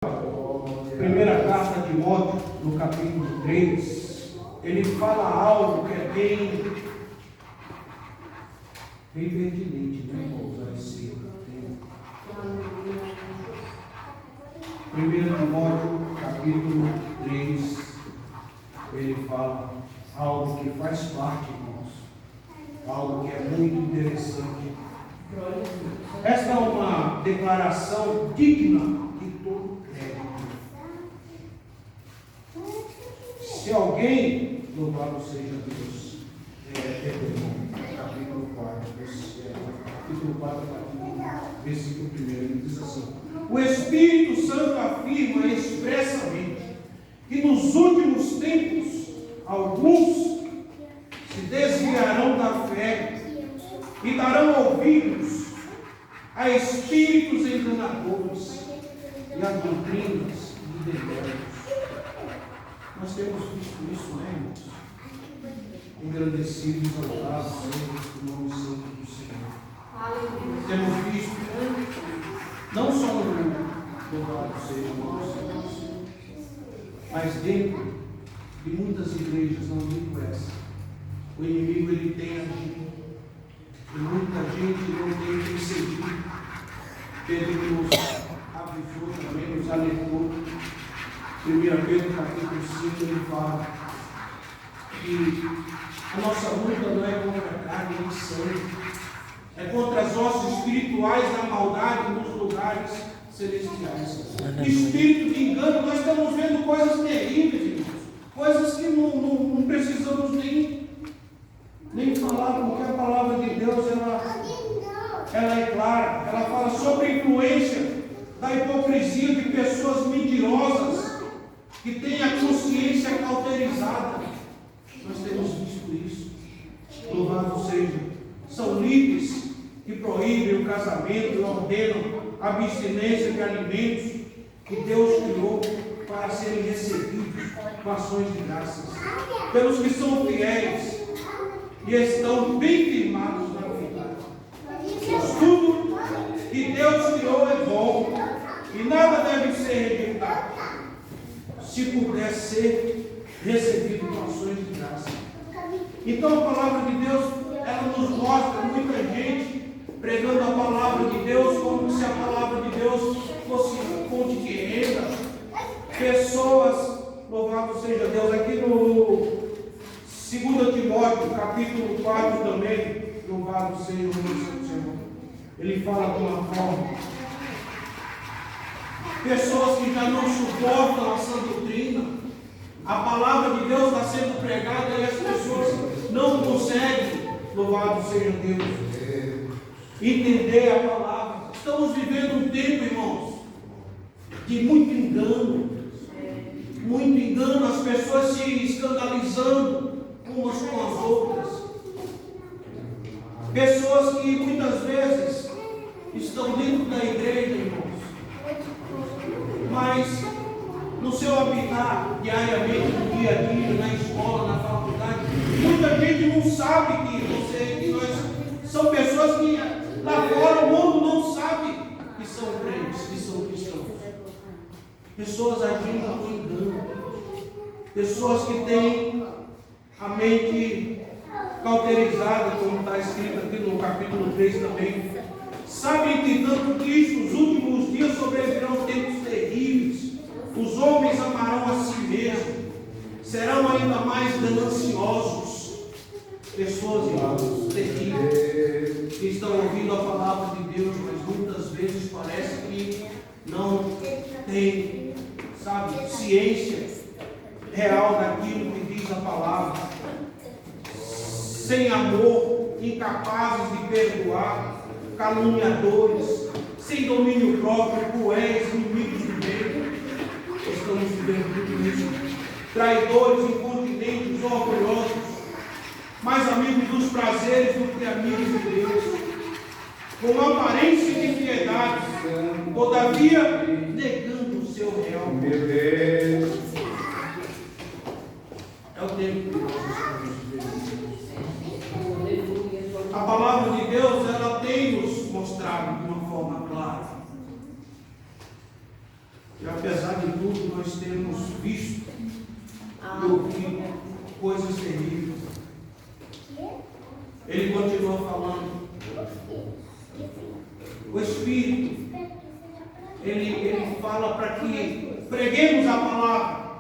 Primeira carta de Timóteo, no capítulo 3, ele fala algo que é bem pertinente, né, irmãos, a esse tempo. 1 Timóteo, capítulo 3, ele fala algo que faz parte, irmãos, algo que é muito interessante. Esta é uma declaração digna de todo crédito. Se alguém, louvado seja Deus, capítulo 4, versículo 1, ele diz assim: o Espírito Santo afirma expressamente que nos últimos tempos alguns se desviarão da fé e darão ouvidos a espíritos enganadores e a doutrinas de demônios. Nós temos visto isso, né, irmãos? Engrandecidos e exaltados seja o nome santo do Senhor. Temos visto, não só no mundo, louvado seja o nome santo, mas dentro de muitas igrejas, não digo essa, o inimigo ele tem agido. E muita gente não tem percebido. Pedro nos avisou também, nos alertou. 1 Pedro capítulo 5, ele fala que a nossa luta não é contra a carne nem sangue, é contra as hostes espirituais da maldade nos lugares celestiais. Espírito de engano, nós estamos vendo coisas terríveis, irmãos, coisas que não precisamos nem falar, porque a palavra de Deus ela é clara. Ela fala sobre a influência da hipocrisia de pessoas mentirosas que têm a consciência cauterizada. Nós temos visto isso. Louvado seja. São líderes que proíbem o casamento e ordenam a abstinência de alimentos que Deus criou para serem recebidos com ações de graças. Pelos que são fiéis e estão bem firmados na verdade. Tudo que Deus criou é bom e nada deve ser rejeitado, se puder ser recebido com ações de graça. Então a palavra de Deus, ela nos mostra muita gente pregando a palavra de Deus como se a palavra de Deus fosse fonte de renda. Pessoas, louvado seja Deus, aqui no 2 Timóteo, capítulo 4 também, louvado seja o Senhor, ele fala de uma forma: pessoas que já não suportam a sã doutrina, a palavra de Deus está sendo pregada e as pessoas não conseguem, louvado seja Deus, entender a palavra. Estamos vivendo um tempo, irmãos, de muito engano, as pessoas se escandalizando umas com as outras, pessoas que muitas vezes estão dentro da igreja, irmãos, mas no seu habitat diariamente, no dia a dia, na escola, na faculdade, muita gente não sabe que nós são pessoas que lá fora o mundo não sabe que são crentes, que são cristãos. Pessoas agindo com engano, pessoas que têm a mente cauterizada, como está escrito aqui no capítulo 3 também. Sabem que tanto que nos últimos dias sobrevirão tempos terríveis. Os homens amarão a si mesmos, serão ainda mais gananciosos. Pessoas, irmãos, terríveis, que estão ouvindo a palavra de Deus, mas muitas vezes parece que não tem, ciência real daquilo que diz a palavra. Sem amor, incapazes de perdoar, caluniadores, sem domínio próprio, cruéis, inimigos do bem. Estamos vivendo tudo isso. Traidores, incontinentes, orgulhosos, mais amigos dos prazeres do que amigos de Deus, com aparência de piedade, todavia negando o seu real. Meu Deus. É o tempo que nós estamos vivendo. A palavra de Deus, ela tem nos mostrado de uma forma clara. E apesar apesar de tudo, nós temos visto e ouvido coisas terríveis. Ele continua falando. O Espírito, ele fala para que preguemos a palavra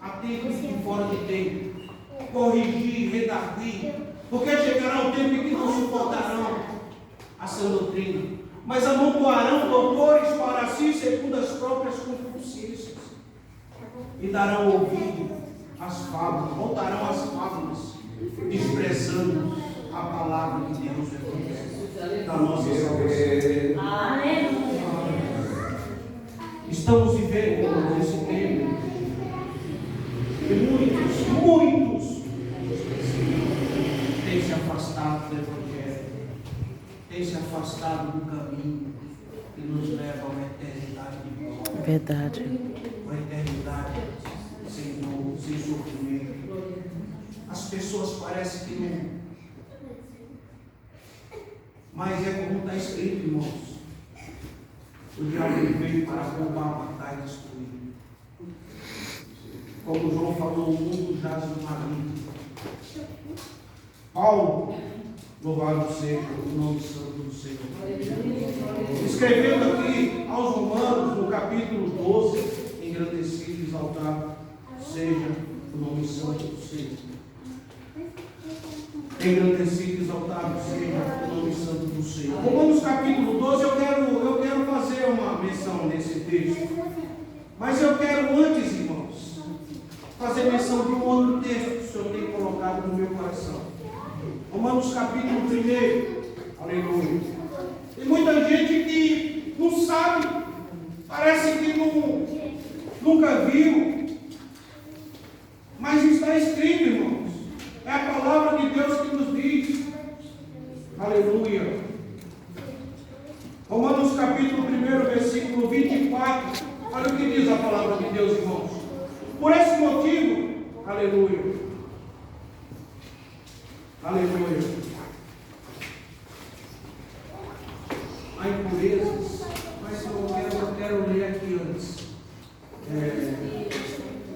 a tempo e fora de tempo, corrigir, redarguir, porque chegará o tempo em que não suportarão a sã doutrina, mas amontoarão doutores para si segundo as próprias concupiscências e darão ouvido às fábulas, voltarão às fábulas, desprezando a palavra de Deus da nossa salvação. Amém. Estamos vivendo nesse tempo e muitos têm se afastado do Evangelho, têm se afastado do caminho que nos leva a uma eternidade de glória. Verdade. Uma eternidade sem dor, sem sofrimento. As pessoas parecem que não. Mas é como está escrito, irmãos. O diabo veio para roubar, matar e destruir. Como João falou, o mundo jaz no maligno. Paulo, louvado seja o nome santo do Senhor. Escrevendo aqui aos Romanos, no capítulo 12, engrandecido e exaltado seja o nome santo do Senhor. Engrandecido e exaltado seja o nome santo do Senhor. Romanos capítulo 12, eu quero fazer uma menção nesse texto. Mas eu quero antes, irmãos, fazer menção de um outro texto que o Senhor tem colocado no meu coração. Romanos capítulo 1. Aleluia. Tem muita gente que não sabe, parece que nunca viu. Mas está escrito, irmãos. É a palavra de Deus que nos diz. Aleluia. Romanos capítulo 1, versículo 24. Olha o que diz a palavra de Deus, irmãos. Por esse motivo, aleluia. Aleluia. Há impurezas, mas eu quero ler aqui antes.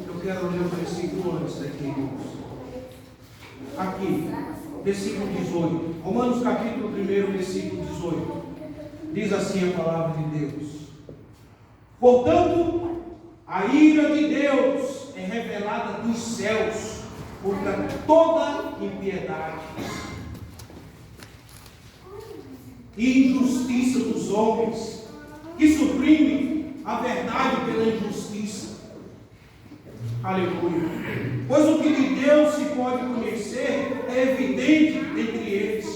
Eu quero ler o versículo antes daqui, irmãos. Aqui, versículo 18. Romanos capítulo 1, versículo 18. Diz assim a palavra de Deus. Portanto, a ira de Deus é revelada dos céus contra toda impiedade e injustiça dos homens, que suprimem a verdade pela injustiça. Aleluia. Pois o que de Deus se pode conhecer é evidente entre eles,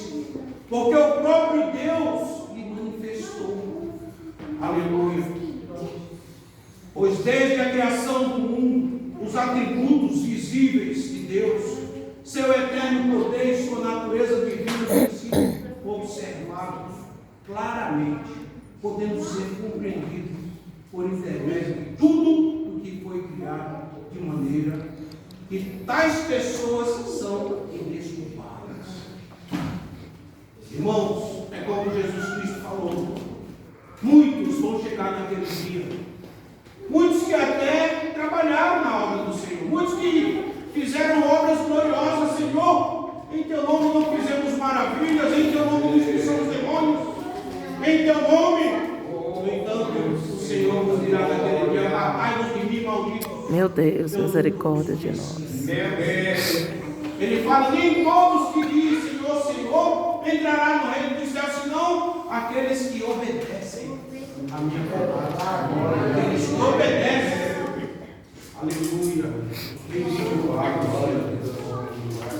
porque o próprio Deus lhe manifestou. Aleluia. Pois desde a criação do mundo, os atributos visíveis de Deus, seu eterno poder e sua natureza divina têm sido observados claramente, podendo ser compreendidos por intermédio de tudo o que foi criado, de maneira que tais pessoas são indesculpáveis. Irmãos, é como Jesus Cristo falou, muitos vão chegar naquele dia, muitos que até trabalharam na obra do Senhor, muitos que fizeram obras gloriosas. Senhor, em teu nome não fizemos maravilhas, em teu nome não expulsamos demônios, em teu nome. No entanto, o Senhor nos dirá naquele dia: matai-nos de mim, malditos. Meu Deus, misericórdia de nós. Ele fala: nem todos que dizem Senhor, Senhor entrará no reino dos céus, senão aqueles que obedecem a minha palavra. Aqueles que obedecem. Aleluia.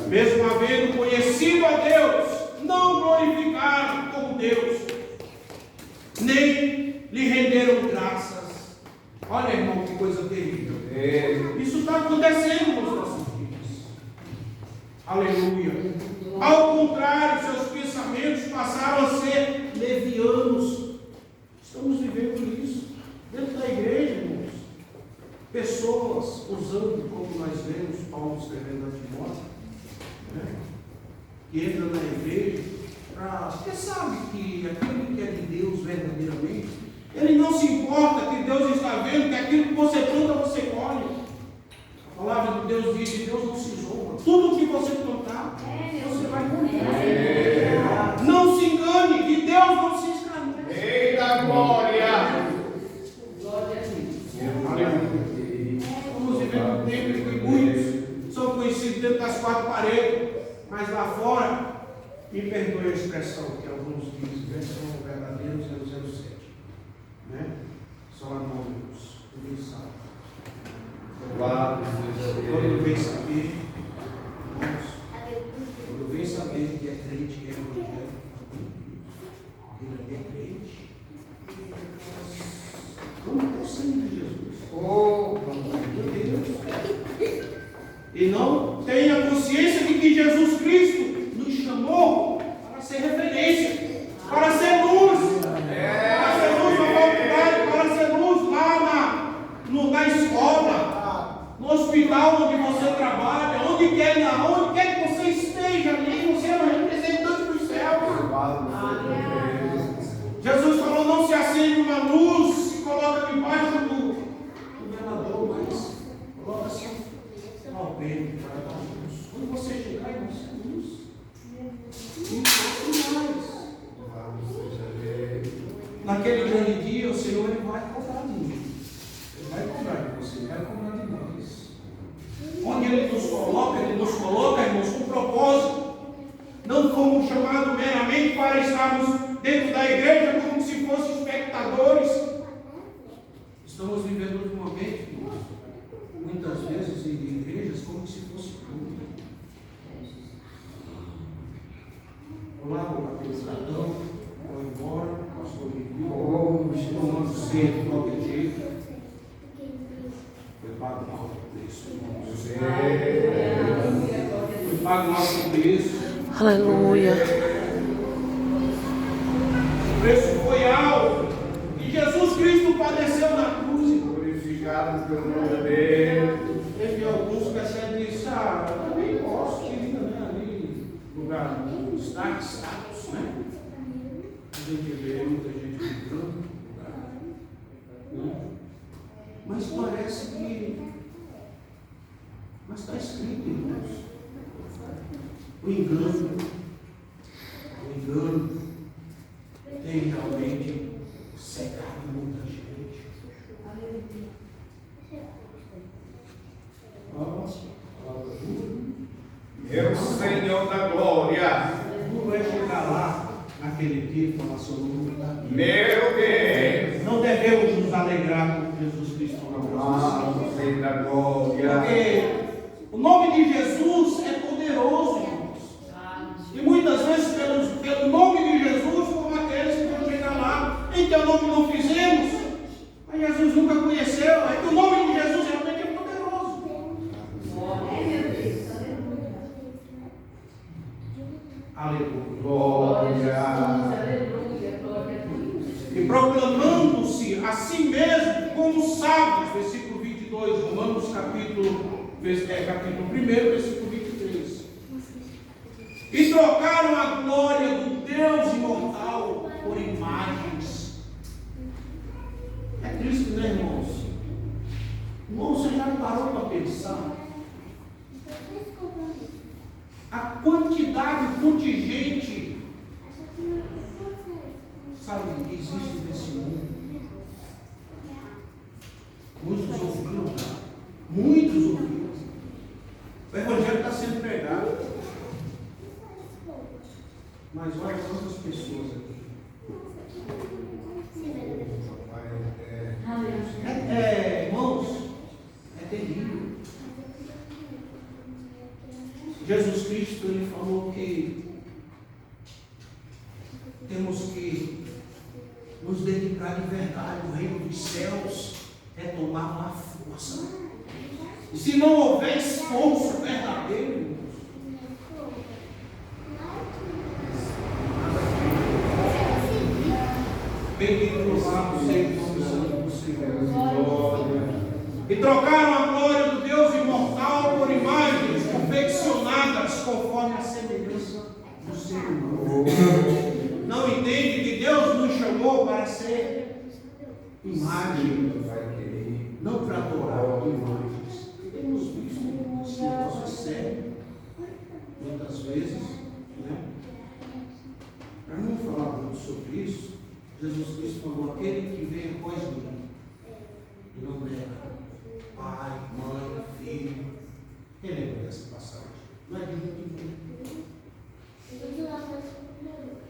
Mesmo havendo conhecido a Deus, não glorificaram como Deus, nem lhe renderam graças. Olha, irmão, que coisa terrível. Isso está acontecendo nos nossos dias. Aleluia. Ao contrário, seus pensamentos passaram a ser levianos. Estamos vivendo isso dentro da igreja, irmãos. Pessoas usando, como nós vemos Paulo escrevendo a Timóteo, né? Que entra na igreja, porque sabe que aquele que é de Deus verdadeiramente, Ele não se importa que Deus está vendo, que aquilo que você planta, você colhe. A palavra de Deus diz que Deus não se zomba. Tudo que você plantar, você vai colher. Não se engane, que Deus não se escarnece. Eita glória! Estamos vivendo um tempo em que muitos são conhecidos dentro das quatro paredes, mas lá fora, me perdoe a expressão que alguns dizem, são verdadeiros 007. Né? Só anônimos, ninguém sabe. Quando vem saber, quando vem saber que é crente, que é evangélico, ele é crente. Como é o sangue de Jesus? Oh, meu Deus! E não tenha consciência de que Jesus Cristo nos chamou para ser referência, para ser luz, para ser luz na faculdade, para ser luz lá na escola, no hospital onde você trabalha, onde quer que você esteja ali, você é um representante dos céus. Jesus falou: não se acende uma luz, se coloca debaixo do velador, mas coloca-se um alpendre para dar luz. Quando você chegar, irmão, você é luz. E mais. Naquele grande dia, o Senhor ele vai cobrar de mim. Ele vai cobrar de você, ele vai cobrar de nós. Onde Ele nos coloca, irmãos, com propósito. Não fomos chamados meramente para estarmos dentro da igreja como se fossem espectadores. Estamos vivendo um momento, irmãos, muitas vezes em igrejas como se fosse culto. Olá, o administrador, vou embora, o pastor me viu, tomando cedo de qualquer jeito. Foi pago um alto preço, irmãos. Foi pago um alto preço. Aleluia. O preço foi alto. E Jesus Cristo padeceu na cruz. Glorificado pelo nome dele. Teve alguns que até disseram: eu também posso, querida, né? Ali, lugar, status, né? A gente vê muita gente gritando, né? Mas parece que. Mas está escrito, irmãos. O engano tem realmente cegado muita gente. Meu Senhor da glória. Não vai chegar lá naquele dia e falar: seu nome está aqui. Meu Deus. Não devemos nos alegrar com Jesus Cristo na cruz. Senhor da glória. Porque o nome de Jesus é poderoso, irmãos. E muitas vezes, pelo nome de Jesus, como aqueles que vão chegar lá, em teu nome não fizemos, mas Jesus nunca conheceu. É que o nome de Jesus realmente é poderoso. Aleluia. Glória. E proclamando-se a si mesmo como sábios, versículo 22, Romanos capítulo 1, versículo 23. E trocaram a glória do Deus imortal por imagens. É triste, né, irmãos? Irmão, você já parou para pensar a quantidade, o contingente, sabe, que existe nesse mundo? Muitos ouviram, muitos ouviram. O evangelho está sendo pregado. Mas olha quantas pessoas aqui. Irmãos, é terrível. Jesus Cristo, ele falou que temos que nos dedicar de verdade. O reino dos céus é tomar uma força. E se não houver esforço verdadeiro, bendito louvado seja o nome santo do Senhor. E trocaram a glória do Deus imortal por imagens confeccionadas conforme a semelhança do ser humano. Não entende que Deus nos chamou para ser imagem, não para adorar imagens. Temos visto esse negócio sério, muitas vezes, né? Para não falar muito sobre isso, Jesus Cristo falou: aquele que vem após mim, e não nega pai, mãe, filho. Quem lembra dessa passagem? Não é de muito.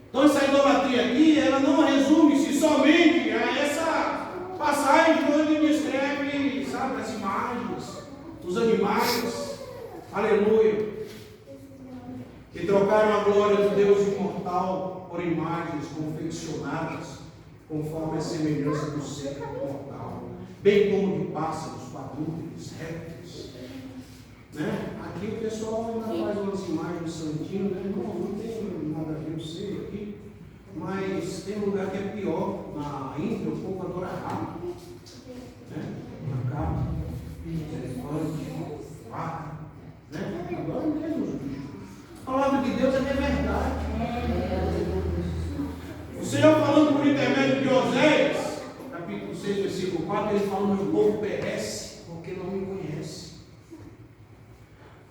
Então essa idolatria aqui, ela não resume-se somente a essa passagem onde descreve, sabe, as imagens, os animais, aleluia, que trocaram a glória do Deus imortal por imagens confeccionadas conforme a semelhança do ser mortal, bem como de pássaros, quadrúpedes, répteis, né? Aqui o pessoal ainda faz umas imagens santinhas, né? Não tem nada a ver, eu sei aqui, mas tem um lugar que é pior. Na Índia o povo adora rato, né? Macaco, elefante, vaca, né? Agora mesmo os bichos. A palavra de Deus é verdade. O Senhor falando por intermédio de Oséias, capítulo 6, versículo 4, ele fala: meu povo perece porque não me conhece.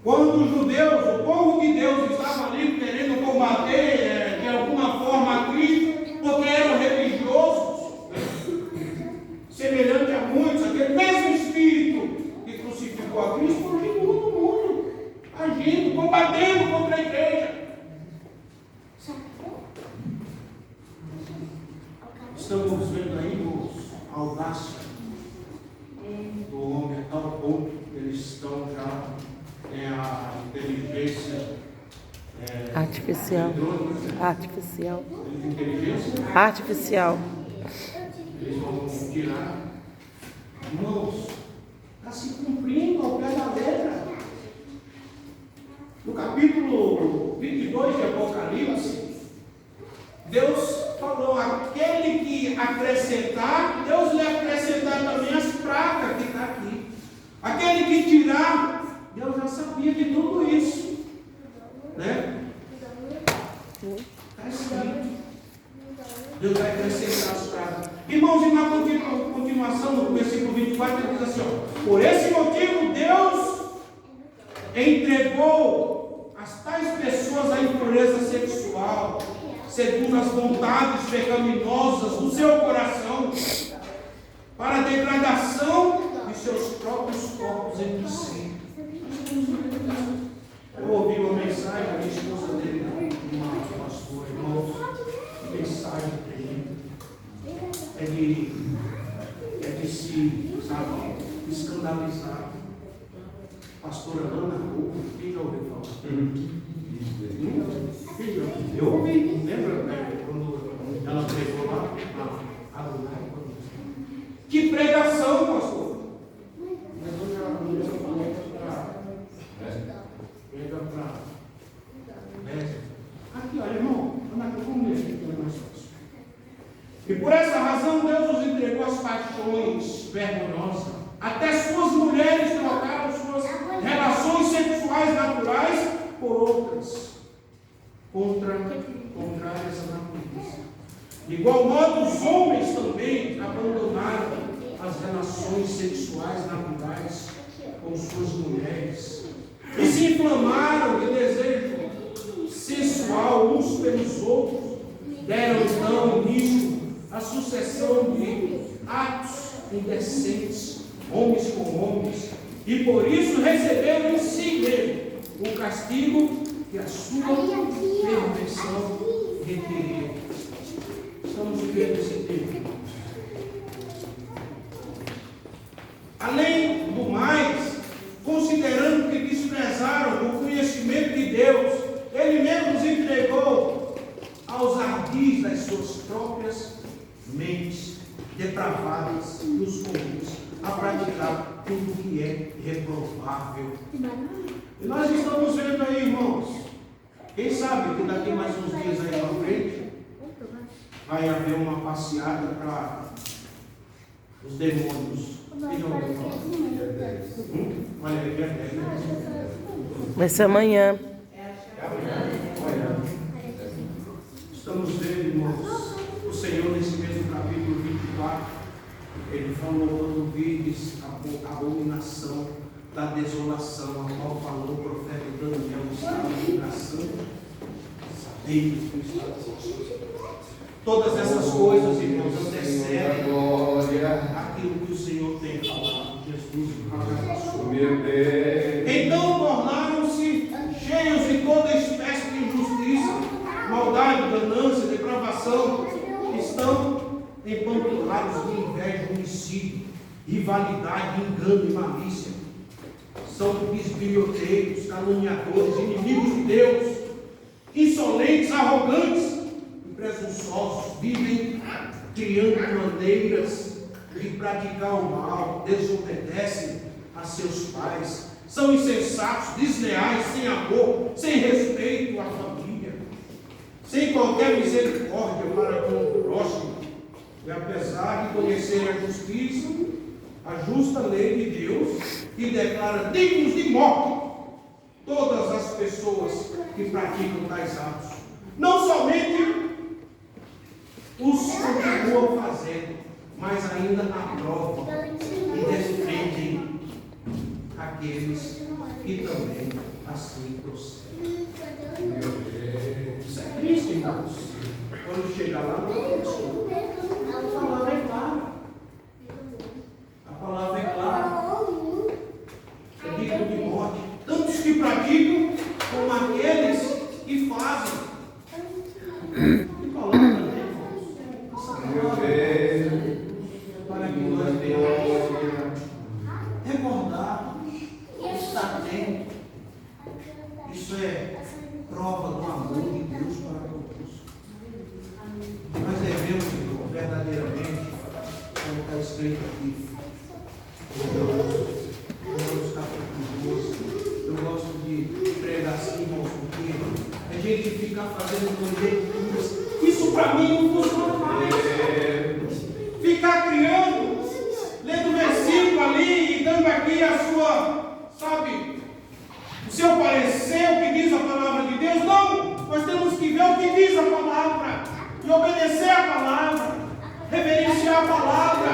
Quando os judeus, o povo de Deus, estava ali querendo combater de alguma forma a Cristo, porque eram religiosos, né? Semelhante a muitos, aquele mesmo Espírito que crucificou a Cristo, surgindo no mundo, agindo, combatendo contra a igreja. Estamos vendo aí, irmãos, a audácia do homem a tal ponto que eles estão já a inteligência artificial. eletrônica, Artificial. inteligência, Artificial. eles vão tirar. Irmãos, está se cumprindo ao pé da letra. No capítulo 22 de Apocalipse, Deus falou: aquele que acrescentar, Deus lhe acrescentar também as pragas que está aqui. Aquele que tirar, Deus já sabia de tudo isso, né? Está escrito. Deus vai acrescentar as pragas. Irmãos, e na continuação, no versículo 24, ele diz assim: ó, por esse motivo, Deus entregou as tais pessoas à impureza sexual, segundo as vontades pecaminosas do seu coração, para a degradação de seus próprios corpos entre si. Eu ouvi uma mensagem da minha esposa dele, uma pastora, irmãos, que mensagem terrível. É de se, sabe, escandalizar. Pastora Ana Rua, quem já ouviu falar? Eu ouvi, lembra, né, quando ela pregou lá na Adonai? Que pregação, pastor! Mas hoje a mulher prega para. Aqui, olha, irmão, vamos ler aqui, que é mais fácil. E por essa razão Deus os entregou às paixões vergonhosas. Até suas mulheres trocaram suas relações sexuais naturais por outras, contrárias à natureza. De igual modo, os homens também abandonaram as relações sexuais naturais com suas mulheres e se inflamaram de desejo sensual uns pelos outros. Deram então início à sucessão de atos indecentes, homens com homens, e por isso receberam em si mesmo o castigo que a sua perversão requeria. Estamos vivendo esse tempo. Além do mais, considerando que desprezaram o conhecimento de Deus, Ele mesmo os entregou aos ardis das suas próprias mentes depravadas e os conduz a praticar tudo que é reprovável. E nós estamos vendo aí, irmãos, quem sabe que daqui mais uns dias aí para frente vai haver uma passeada para os demônios. Olha aí, dia 10, né? Vai ser amanhã. Olha, estamos vendo, irmãos, o Senhor nesse mesmo capítulo 24, abominação da desolação, a qual falou o profeta Daniel, estava libração, sabendo que está. Todas essas coisas, irmãos, antecedem aquilo que o Senhor tem falado. Jesus, Meu Deus. então tornaram-se cheios de toda espécie de injustiça, maldade, ganância, depravação, estão empanturrados de inveja, homicídio, rivalidade, engano e malícia. São bisbilhoteiros, caluniadores, inimigos de Deus, insolentes, arrogantes e presunçosos, vivem criando maneiras de praticar o mal, desobedecem a seus pais, são insensatos, desleais, sem amor, sem respeito à família, sem qualquer misericórdia para com o próximo. E apesar de conhecer a justiça, a justa lei de Deus, que declara dignos de morte todas as pessoas que praticam tais atos, não somente os continuam fazendo, mas ainda aprovam e defendem aqueles que também assim procedem. Isso é Cristo, irmãos. Quando chega lá, não é isso. A palavra é clara. A palavra é clara. É digno de morte. Tantos que praticam, como aqueles que fazem. Que palavra, né, irmãos? Essa palavra para que nós venhamos recordar, estar atento. Isso é prova do amor de Deus para conosco. Nós devemos, irmão, verdadeiramente, como está escrito aqui, Romanos capítulo 12. Eu gosto de pregar assim, irmãos, porque a gente fica fazendo conjecturas. Isso para mim não funciona mais. Ficar criando, lendo versículo ali e dando aqui a sua, sabe, o seu parecer, o que diz a palavra de Deus. Não, nós temos que ver o que diz a palavra e obedecer a palavra, reverenciar a palavra,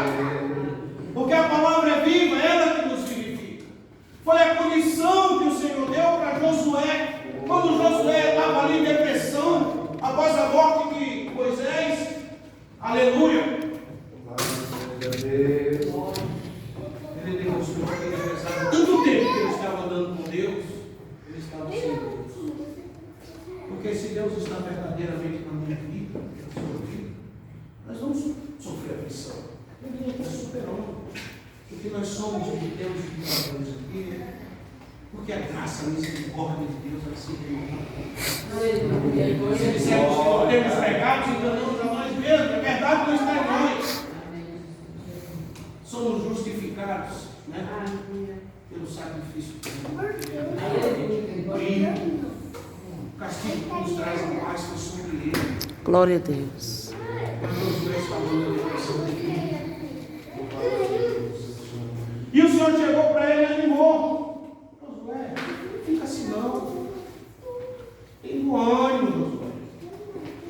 porque a palavra é viva, é ela que nos vivifica. Foi a punição que o Senhor deu para Josué, quando Josué estava ali em depressão, após a morte de Moisés. Aleluia. Ele demonstrou que ele pensava tanto tempo que ele estava andando com Deus, ele estava sem Deus. Porque se Deus está verdadeiramente na minha vida, na sua vida, nós vamos sofrer aflição. Nós superamos. Porque nós somos o que temos de valores aqui, porque a graça, a misericórdia de Deus assim tem. Se dissermos que não temos pecados, enganamos a nós mesmos. É verdade, não está em nós. Somos justificados, né? Pelo sacrifício de Deus. O castigo que nos traz a paz foi sobre ele. Glória a Deus. E o Senhor chegou para ele e animou. Josué, fica assim não. Tem um ânimo, Josué.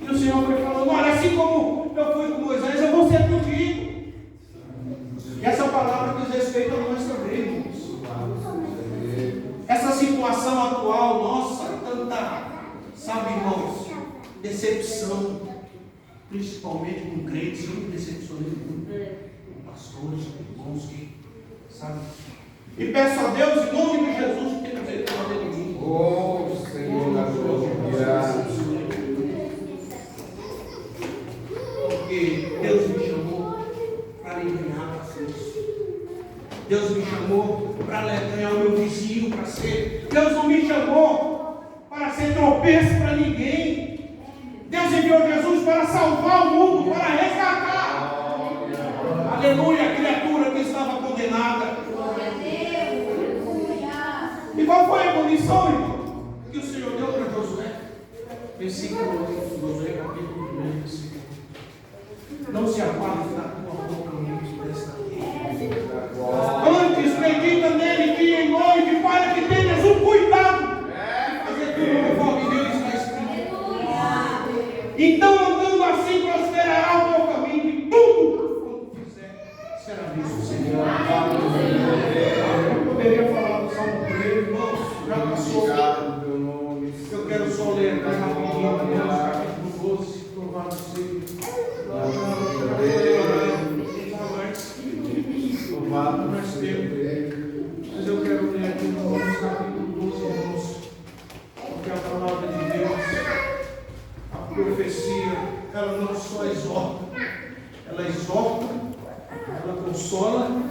E o Senhor foi falando: olha, assim como eu fui com Moisés, eu vou ser contigo. E essa palavra diz respeito a nós também, irmãos. Essa situação atual nossa, tanta, sabe, irmãos, decepção, principalmente com crentes. Eu me decepcionei muito com pastores, irmãos que, sabe. E peço a Deus, em nome de Jesus, que tenha misericórdia de mim. Oh, Senhor da glória. Porque Deus me chamou para ganhar a Cristo. Deus me chamou para ganhar o meu vizinho, para ser. Deus não me chamou para ser tropeço para ninguém. Deus enviou Jesus para salvar o mundo, para resgatar. Aleluia, a criatura que estava condenada. E qual foi a punição, irmão, que o Senhor deu para Josué? Versículo 8, Josué capítulo 1, versículo. Não se aparte da tua boca muito desta terra. Antes medita nele dia e noite, para que tenhas um cuidado de fazer tudo conforme Deus está escrito. Então, andando assim, prosperará o teu caminho, e tudo quanto fizer será visto, Senhor. rapidinho, Mateus capítulo 12, louvado seja. Louvado mais tempo. Mas eu quero ler aqui no Romanos capítulo 12, irmãos, porque a palavra de Deus, a profecia, ela não só exorta, ela consola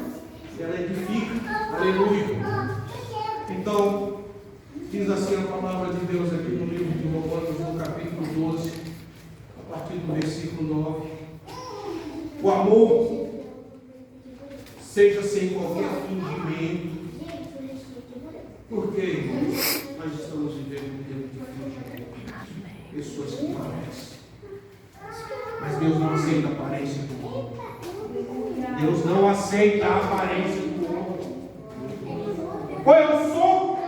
e ela edifica. Aleluia. Então, diz assim a palavra de Deus aqui no livro de Romanos, no capítulo 12, a partir do versículo 9. O amor seja sem qualquer fingimento. Por que, irmãos, nós estamos vivendo um tempo de fingimento? Pessoas que parecem. Mas Deus não aceita a aparência do homem. Deus não aceita a aparência do homem. Ou eu sou.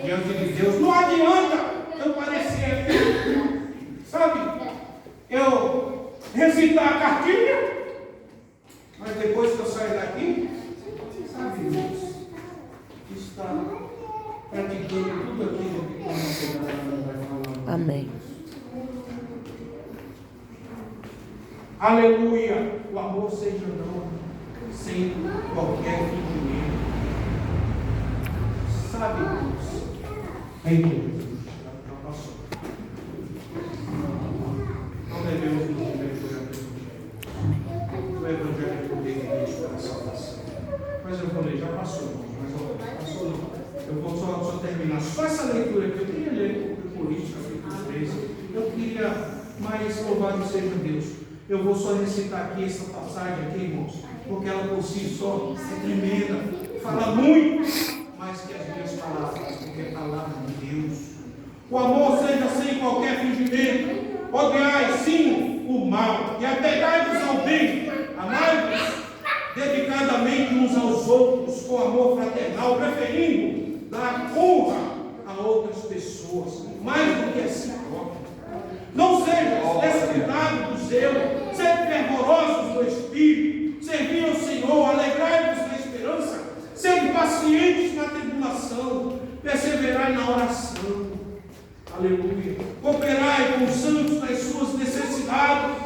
Diante de Deus, não adianta eu parecer, sabe, eu recitar a cartilha, mas depois que eu sair daqui, sabe, Deus está praticando tudo aquilo que a nossa vai falar. Amém. Aleluia. O amor seja não sem qualquer fingimento. Sabe, Deus, em Deus, já passou. Não devemos nos envergonhar do Evangelho. O Evangelho é poder de Deus para a salvação. Mas eu vou ler, já passou, mas passou não. Eu vou só terminar. Só essa leitura aqui, eu queria ler o Coríntios, capítulo 13. Eu queria mais louvado seja Deus. Eu vou só recitar aqui essa passagem aqui, irmãos, porque ela por si só é tremenda. Fala muito mais que as minhas palavras, porque é a palavra de Deus. O amor seja sem qualquer fingimento. Odiai sim o mal e apegai-vos ao bem. Amai-vos dedicadamente uns aos outros com amor fraternal, preferindo dar honra a outras pessoas, mais do que a si próprio. Não sejam descuidados do zelo, sede fervorosos no Espírito, servi ao Senhor, alegrai-vos na esperança, sede pacientes na tribulação, perseverai na oração. Aleluia. Cooperai com os santos nas suas necessidades,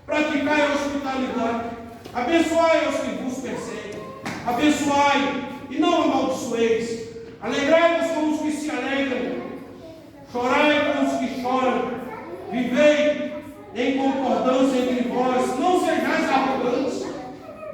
praticai a hospitalidade, abençoai aos que vos perseguem, abençoai e não amaldiçoeis, alegrai-vos com os que se alegram, chorai com os que choram. Vivei em concordância entre vós, não sejais arrogantes,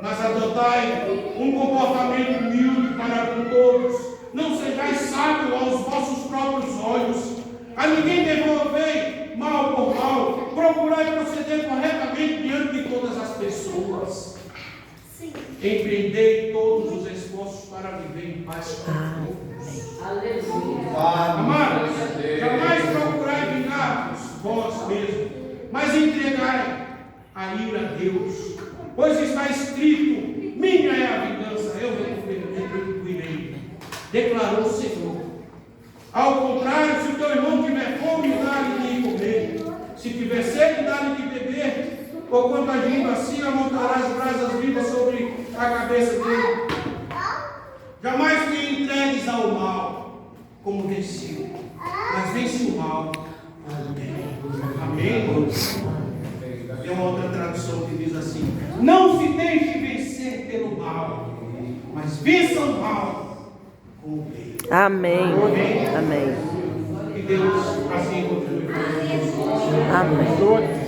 mas adotai um comportamento humilde para com todos. Não sejais sábios aos vossos próprios olhos. A ninguém devolvei mal por mal. Procurai proceder corretamente diante de todas as pessoas. Empreendei todos os esforços para viver em paz com todos. Aleluia. Amados, jamais procurai vingar-vos vós mesmos, mas entregai a ira a Deus, pois está escrito: minha é a vingança, eu retribuirei, declarou o Senhor. Ao contrário, se o teu irmão tiver fome, dá-lhe de comer, se tiver sede, dá-lhe de beber, porquanto agindo assim amontoarás brasas vivas sobre a cabeça dele. Jamais te entregues ao mal como vencido, mas vence o mal com o bem. Amém, irmãos? Tem uma outra tradução que diz assim: não se deixe vencer pelo mal, mas vença o mal com o bem. Amém. Amém. Amém. Que Deus assim continue fazendo. Amém.